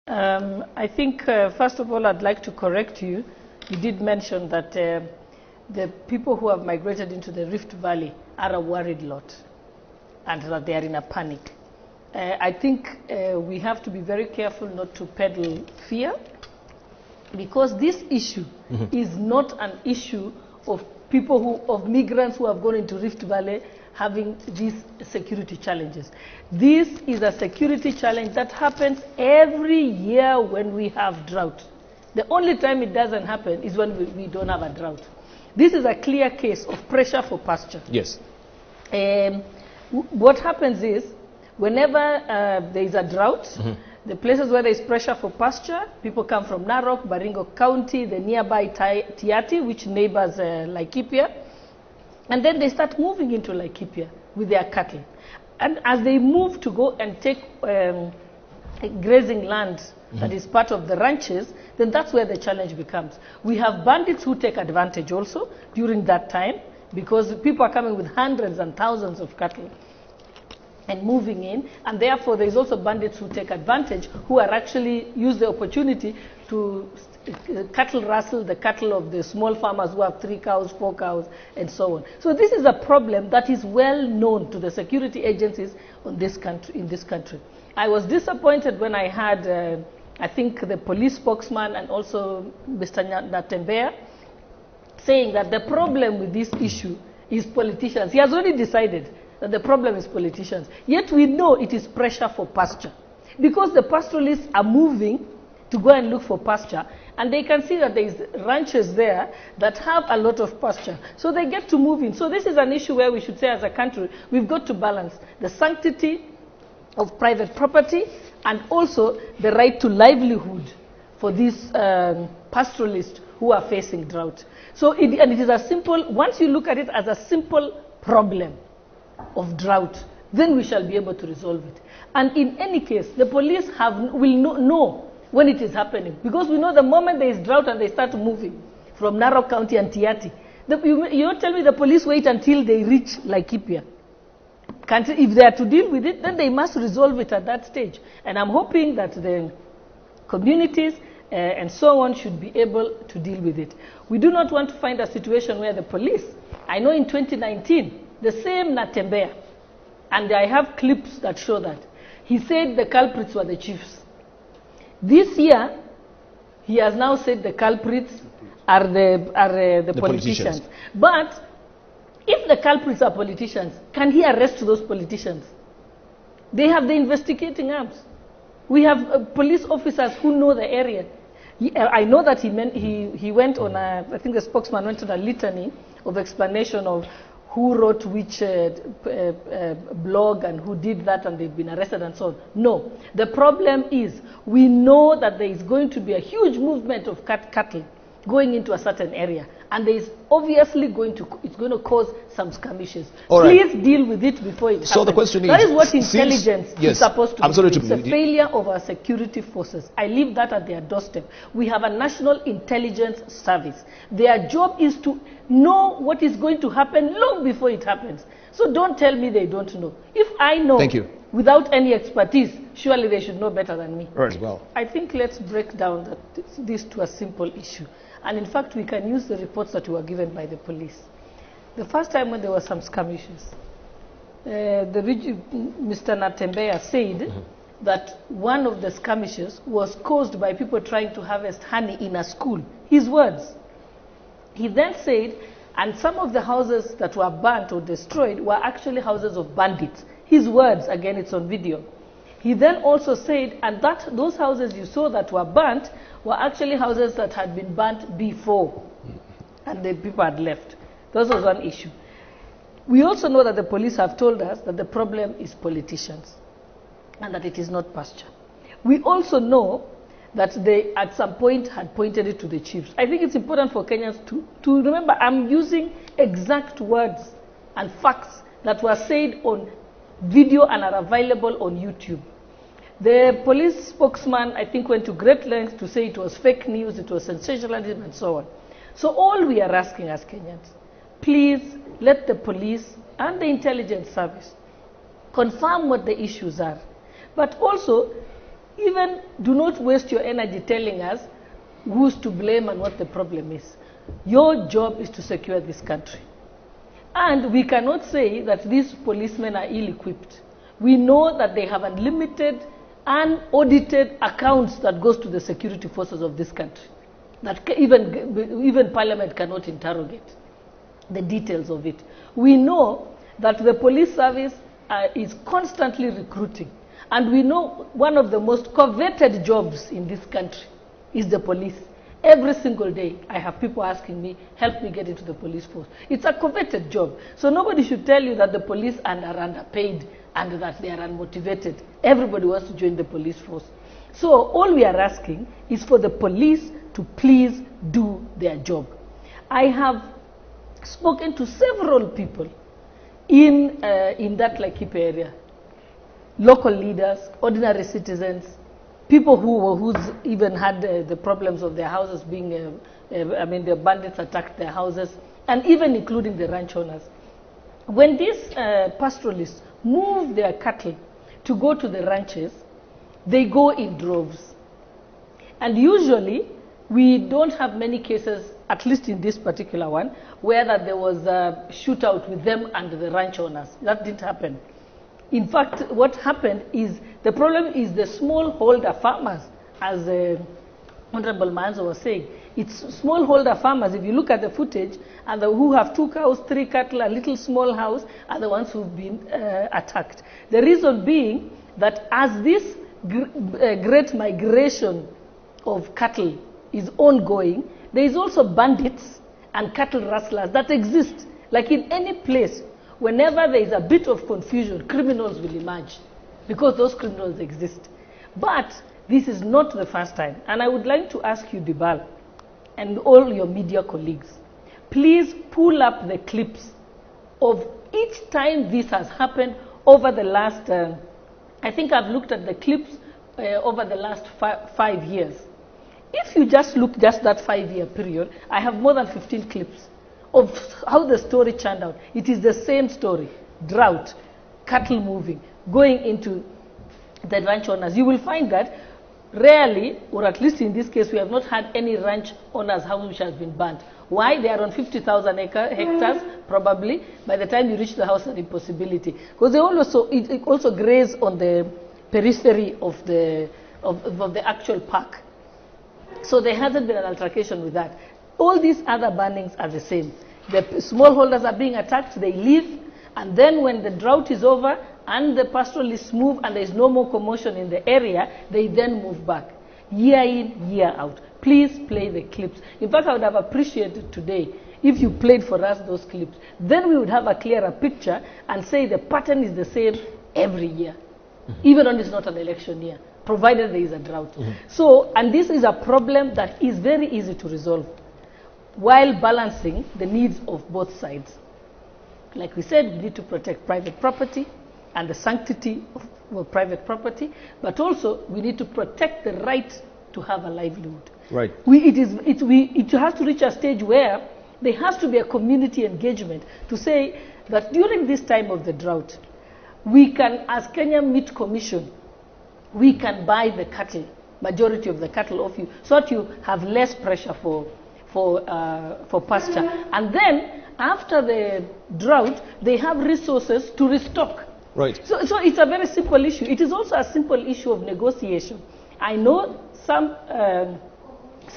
I think, first of all, I'd like to correct you. You did mention that the people who have migrated into the Rift Valley are a worried lot and that they are in a panic. I think we have to be very careful not to peddle fear, because this issue is not an issue of of migrants who have gone into Rift Valley having these security challenges. This is a security challenge that happens every year when we have drought. The only time it doesn't happen is when we don't have a drought. This is a clear case of pressure for pasture. Yes. What happens is, whenever there is a drought, the places where there is pressure for pasture, people come from Narok, Baringo County, the nearby Tiaty, which neighbors Laikipia, and then they start moving into Laikipia with their cattle. And as they move to go and take grazing land that is part of the ranches, then that's where the challenge becomes. We have bandits who take advantage also during that time, because people are coming with hundreds and thousands of cattle and moving in, and therefore there is also bandits who take advantage, who are actually use the opportunity to cattle rustle the cattle of the small farmers who have 3 cows, 4 cows, and so on. So this is a problem that is well known to the security agencies in this country. I was disappointed when I had, I think, the police spokesman and also Mr. Natembeya saying that the problem with this issue is politicians. He has already decided that the problem is politicians. Yet we know it is pressure for pasture, because the pastoralists are moving to go and look for pasture, and they can see that there is ranches there that have a lot of pasture. So they get to move in. So this is an issue where we should say, as a country, we've got to balance the sanctity of private property and also the right to livelihood for these pastoralists who are facing drought. So it is a simple, once you look at it as a simple problem of drought, then we shall be able to resolve it. And in any case, the police will know when it is happening, because we know the moment there is drought and they start moving from Narok County and Tiaty. You don't tell me the police wait until they reach Laikipia. If they are to deal with it, then they must resolve it at that stage. And I'm hoping that the communities and so on should be able to deal with it. We do not want to find a situation where the police, I know in 2019, the same Natembeya, and I have clips that show that, he said the culprits were the chiefs. This year, he has now said the culprits are the politicians. But if the culprits are politicians, can he arrest those politicians? They have the investigating arms. We have police officers who know the area. I know that he went on I think the spokesman went on a litany of explanation of who wrote which blog and who did that and they've been arrested and so on. No. The problem is, we know that there is going to be a huge movement of cattle going into a certain area, and there is obviously it's going to cause some skirmishes. Please deal with it before it happens. So the question that is what intelligence is supposed to do. It's a failure of our security forces. I leave that at their doorstep. We have a National Intelligence Service. Their job is to know what is going to happen long before it happens. So don't tell me they don't know. If I know without any expertise, surely they should know better than me. Right. Well, I think let's break down this to a simple issue. And in fact, we can use the reports that were given by the police. The first time when there were some skirmishes, Mr. Natembeya said that one of the skirmishes was caused by people trying to harvest honey in a school. His words. He then said, and some of the houses that were burnt or destroyed were actually houses of bandits. His words, again, it's on video. He then also said, and that those houses you saw that were burnt were actually houses that had been burnt before, and the people had left. That was one issue. We also know that the police have told us that the problem is politicians, and that it is not pasture. We also know that they, at some point, had pointed it to the chiefs. I think it's important for Kenyans to remember, I'm using exact words and facts that were said on video and are available on YouTube. The police spokesman, I think, went to great lengths to say it was fake news, it was sensationalism, and so on. So all we are asking as Kenyans, please let the police and the intelligence service confirm what the issues are. But also, even do not waste your energy telling us who's to blame and what the problem is. Your job is to secure this country. And we cannot say that these policemen are ill-equipped. We know that they have unlimited, unaudited accounts that goes to the security forces of this country, that even Parliament cannot interrogate the details of it. We know that the police service is constantly recruiting. And we know one of the most coveted jobs in this country is the police. Every single day, I have people asking me, help me get into the police force. It's a coveted job. So nobody should tell you that the police are underpaid and that they are unmotivated. Everybody wants to join the police force. So all we are asking is for the police to please do their job. I have spoken to several people in that Laikipia area. Local leaders, ordinary citizens, people who's even had the problems of their houses being, the bandits attacked their houses, and even including the ranch owners. When these pastoralists move their cattle to go to the ranches, they go in droves. And usually, we don't have many cases, at least in this particular one, where that there was a shootout with them and the ranch owners. That didn't happen. In fact, what happened is, the problem is the smallholder farmers, as Honorable Manzo was saying. It's smallholder farmers, if you look at the footage, and who have 2 cows, 3 cattle, a little small house, are the ones who've been attacked. The reason being that as this great migration of cattle is ongoing, there is also bandits and cattle rustlers that exist. Like in any place, whenever there is a bit of confusion, criminals will emerge because those criminals exist. But this is not the first time. And I would like to ask you, Dibal, and all your media colleagues, please pull up the clips of each time this has happened over the last, I think I've looked at the clips over the last 5 years. If you just look just that 5-year period, I have more than 15 clips of how the story churned out. It is the same story: drought, cattle moving, going into the ranch owners. You will find that rarely, or at least in this case, we have not had any ranch owners' house which has been burnt. Why? They are on 50,000 hectares, probably. By the time you reach the house, an impossibility. Because they also graze on the periphery of the actual park. So there hasn't been an altercation with that. All these other burnings are the same. The smallholders are being attacked, they leave, and then when the drought is over and the pastoralists move and there is no more commotion in the area, they then move back. Year in, year out. Please play the clips. In fact, I would have appreciated today if you played for us those clips. Then we would have a clearer picture and say the pattern is the same every year, even when it's not an election year, provided there is a drought. So, and this is a problem that is very easy to resolve, while balancing the needs of both sides. Like we said, we need to protect private property and the sanctity of private property, but also we need to protect the right to have a livelihood. Right. It has to reach a stage where there has to be a community engagement to say that during this time of the drought, we can, as Kenya Meat Commission, we can buy the cattle, majority of the cattle off you, so that you have less pressure for pasture. And then, after the drought, they have resources to restock. Right. So it's a very simple issue. It is also a simple issue of negotiation. I know some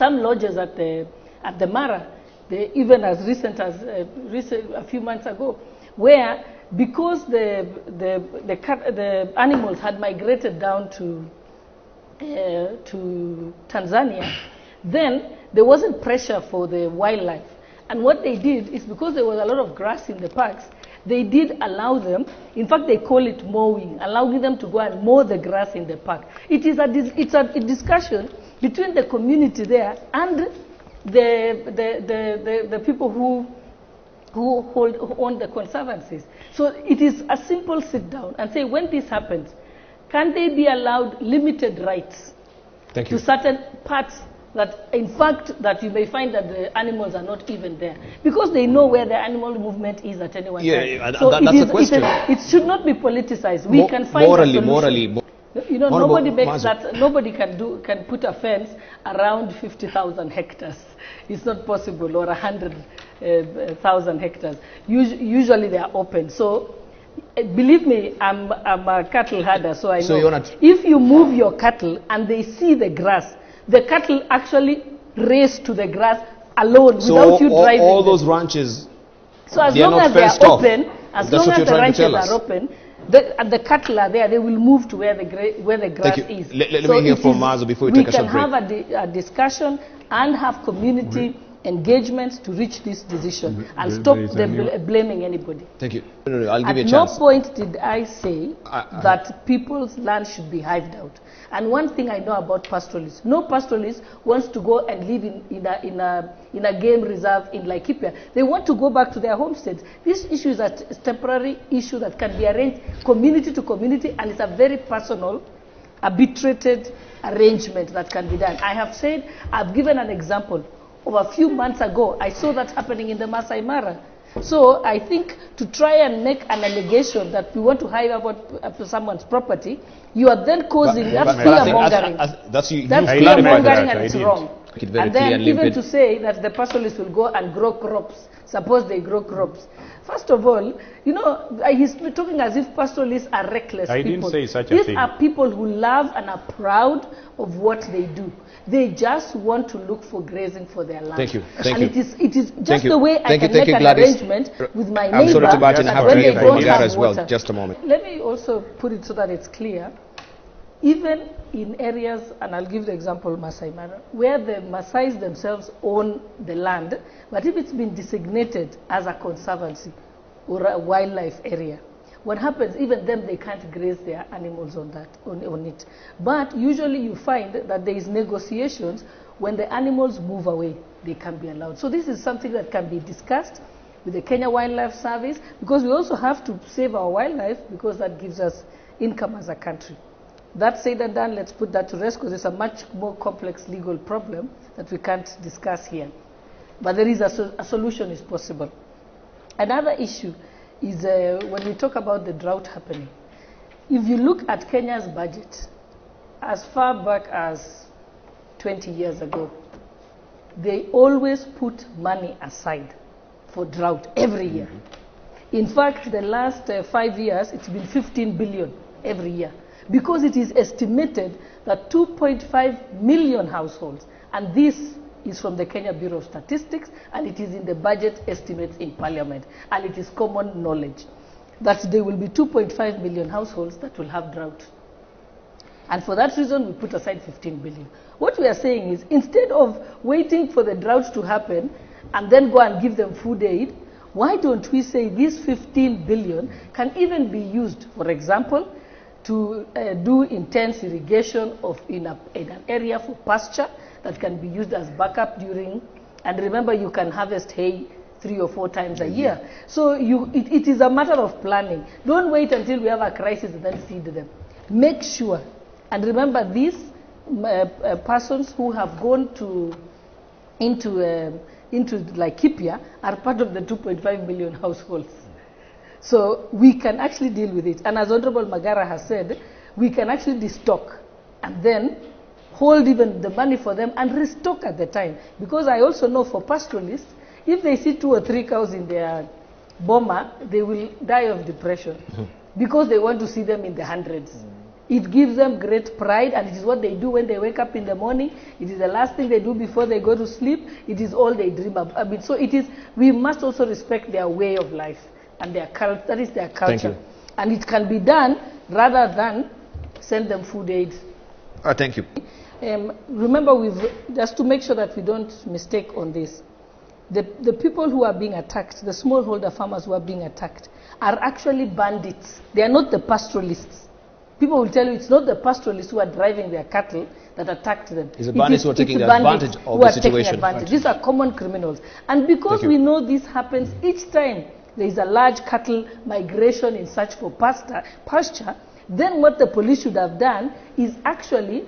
lodges at the Mara, even as recent as a few months ago, where because the animals had migrated down to Tanzania, then there wasn't pressure for the wildlife. And what they did is, because there was a lot of grass in the parks, they did allow them, in fact they call it mowing, allowing them to go and mow the grass in the park. It's a discussion between the community there and the people who own the conservancies. So it is a simple sit down and say, when this happens, can they be allowed limited rights to certain parts that, in fact, that you may find that the animals are not even there, because they know where the animal movement is at any one time. So that's a question. It should not be politicized. We can find morally. You know, nobody makes that. Nobody can put a fence around 50,000 hectares. It's not possible, or 100,000 hectares. Usually they are open. So, believe me, I'm a cattle herder, so I know. So if you move your cattle and they see the grass, the cattle actually race to the grass alone without you driving. So all those ranches. So as long as they are open, as long as the ranches are open. The cattle are there. They will move to where the grass is. Let me hear from Mazo before we take a short break. We can have a discussion and have community engagement to reach this decision and stop blaming anybody. Thank you. No, I'll give you a chance. At no point did I say that people's land should be hived out. And one thing I know about pastoralists, no pastoralist wants to go and live in a game reserve in Laikipia. They want to go back to their homesteads. This issue is a temporary issue that can be arranged community to community, and it's a very personal, arbitrated arrangement that can be done. I have said, I've given an example. Over a few months ago, I saw that happening in the Masai Mara. So I think to try and make an allegation that we want to hive up to someone's property, you are then causing fear-mongering. That's fear-mongering, and it's wrong. And then even to say that the pastoralists will go and grow crops, suppose they grow crops. First of all, you know, he's talking as if pastoralists are reckless people. I didn't say such a thing. These are people who love and are proud of what they do. They just want to look for grazing for their land. Thank you. And it is just the way I can make an arrangement with my neighbor. I'm sorry to Martin, I have to hear from Magara as well. Water. Just a moment. Let me also put it so that it's clear. Even in areas, and I'll give the example of Masai Mara, where the Masais themselves own the land, but if it's been designated as a conservancy or a wildlife area, what happens, even them, they can't graze their animals on it. But usually you find that there is negotiations when the animals move away, they can be allowed. So this is something that can be discussed with the Kenya Wildlife Service, because we also have to save our wildlife, because that gives us income as a country. That said and done, let's put that to rest, because it's a much more complex legal problem that we can't discuss here. But there is a solution is possible. Another issue is when we talk about the drought happening. If you look at Kenya's budget, as far back as 20 years ago, they always put money aside for drought every year. In fact, the last 5 years, it's been 15 billion every year, because it is estimated that 2.5 million households, and this is from the Kenya Bureau of Statistics, and it is in the budget estimates in Parliament, and it is common knowledge that there will be 2.5 million households that will have drought. And for that reason, we put aside 15 billion. What we are saying is, instead of waiting for the drought to happen and then go and give them food aid, why don't we say this 15 billion can even be used, for example, to do intense irrigation in an area for pasture that can be used as backup during, and remember, you can harvest hay 3 or 4 times a year. So it is a matter of planning. Don't wait until we have a crisis and then feed them. Make sure, and remember, these persons who have gone into Laikipia are part of the 2.5 million households. So we can actually deal with it. And as Honorable Magara has said, we can actually destock and then hold even the money for them and restock at the time. Because I also know for pastoralists, if they see 2 or 3 cows in their boma, they will die of depression because they want to see them in the hundreds. It gives them great pride, and it is what they do when they wake up in the morning. It is the last thing they do before they go to sleep. It is all they dream of. I mean, so it is, we must also respect their way of life and their culture. That is their culture. And it can be done rather than send them food aid. Thank you. Remember, just to make sure that we don't mistake on this, the people who are being attacked, the smallholder farmers who are being attacked, are actually bandits. They are not the pastoralists. People will tell you it's not the pastoralists who are driving their cattle that attacked them. It's the bandits who are taking advantage of the situation. These are common criminals. And because we know this happens each time there is a large cattle migration in search for pasture, then what the police should have done is actually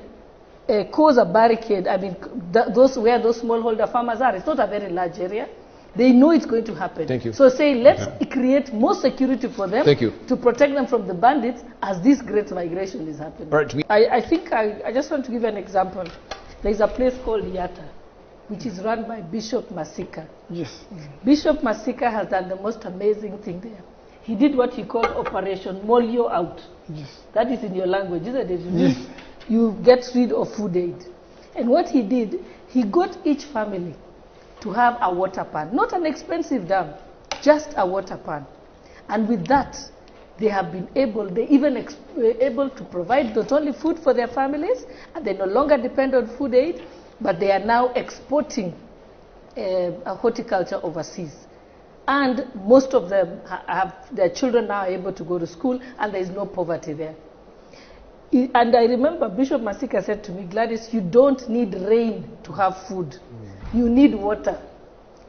cause a barricade. I mean, where those smallholder farmers are, it's not a very large area. They know it's going to happen. Thank you. So say, let's create more security for them Thank you. to protect them from the bandits as this great migration is happening. Right, I think I just want to give an example. There's a place called Yatta, which is run by Bishop Masika. Yes. Bishop Masika has done the most amazing thing there. He did what he called Operation Molio Out. Yes. That is in your language, isn't it? Yes. You get rid of food aid. And what he did, he got each family to have a water pan. Not an expensive dam, just a water pan. And with that, they have been able, able to provide not only food for their families, and they no longer depend on food aid, but they are now exporting horticulture overseas. And most of them have their children now able to go to school, and there is no poverty there. And I remember Bishop Masika said to me, Gladys, you don't need rain to have food. You need water.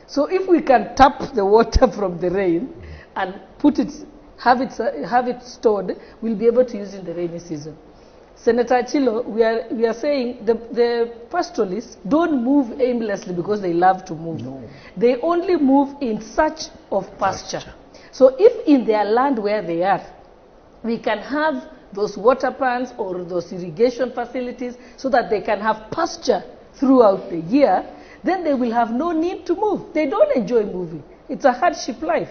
So if we can tap the water from the rain and put it, have it stored, we'll be able to use it in the rainy season. Senator Chilo, we are saying the pastoralists don't move aimlessly because they love to move. No. They only move in search of pasture. So if in their land where they are, we can have those water pans or those irrigation facilities so that they can have pasture throughout the year, then they will have no need to move. They don't enjoy moving. It's a hardship life.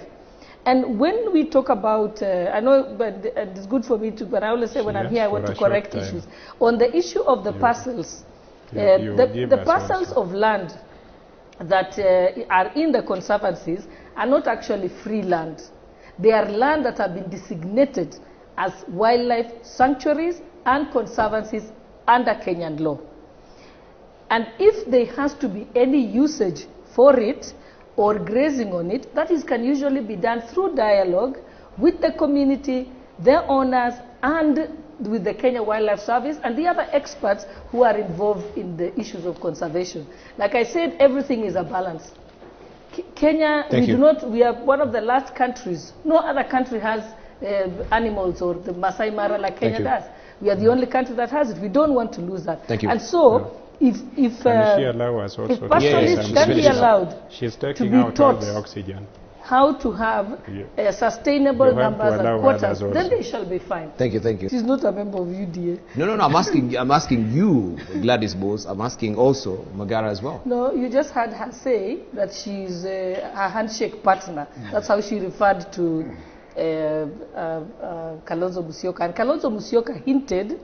And when we talk about, I know, but it's good for me to, but I always say when I'm here, I want to correct issues. On the issue of the parcels, the parcels of land that are in the conservancies are not actually free land. They are land that have been designated as wildlife sanctuaries and conservancies under Kenyan law. And if there has to be any usage for it or grazing on it, that can usually be done through dialogue with the community, their owners, and with the Kenya Wildlife Service and the other experts who are involved in the issues of conservation. Like I said, everything is a balance. Kenya, we are one of the last countries. No other country has animals or the Masai Mara like Kenya does. We are the only country that has it. We don't want to lose that. Thank you. And so, if she allow us also if pastoralists can be allowed she's taking to be out taught all the oxygen, how to have sustainable numbers and quotas, then they shall be fine. Thank you, thank you. She's not a member of UDA. No, I'm asking you, Gladys Bose. I'm asking also Magara as well. No, you just had her say that she's her handshake partner. That's how she referred to Kalonzo Musyoka. And Kalonzo Musyoka hinted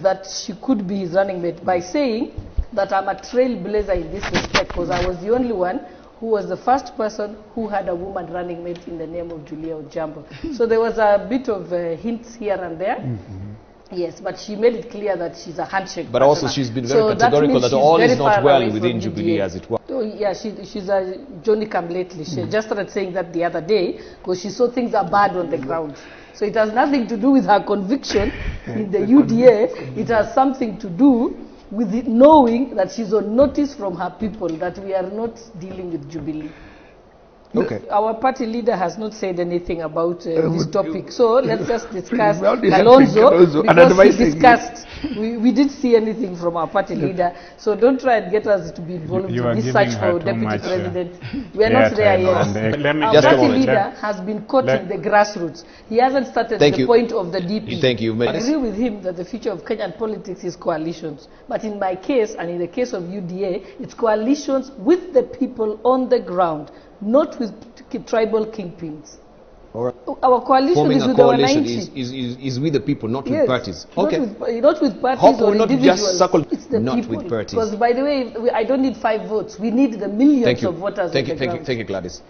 that she could be his running mate by saying that I'm a trailblazer in this respect because I was the only one who was the first person who had a woman running mate in the name of Julia Ojambo. So there was a bit of hints here and there. Yes, but she made it clear that she's a handshake But partner. Also she's been very categorical that all is not well within Jubilee as it was. Oh, yeah, she's a Johnny come lately. She just started saying that the other day because she saw things are bad on the ground. So it has nothing to do with her conviction in the UDA. It has something to do with it knowing that she's on notice from her people that we are not dealing with Jubilee. Okay. Our party leader has not said anything about this topic. So let's just discuss Kalonzo because he discussed. We didn't see anything from our party leader. So don't try and get us to be involved in this search for deputy president. We are not there yet. Our party leader has been caught in the grassroots. He hasn't started the point of the DP. Thank you. I agree with him that the future of Kenyan politics is coalitions. But in my case, and in the case of UDA, it's coalitions with the people on the ground, not with tribal kingpins. Right. Our coalition Forming is a with coalition our is with the people, not with parties. Okay. Not with parties Hope or not individuals. just circle, it's the not people. with parties. Because by the way, I don't need 5 votes. We need the millions of voters. Thank you, Gladys.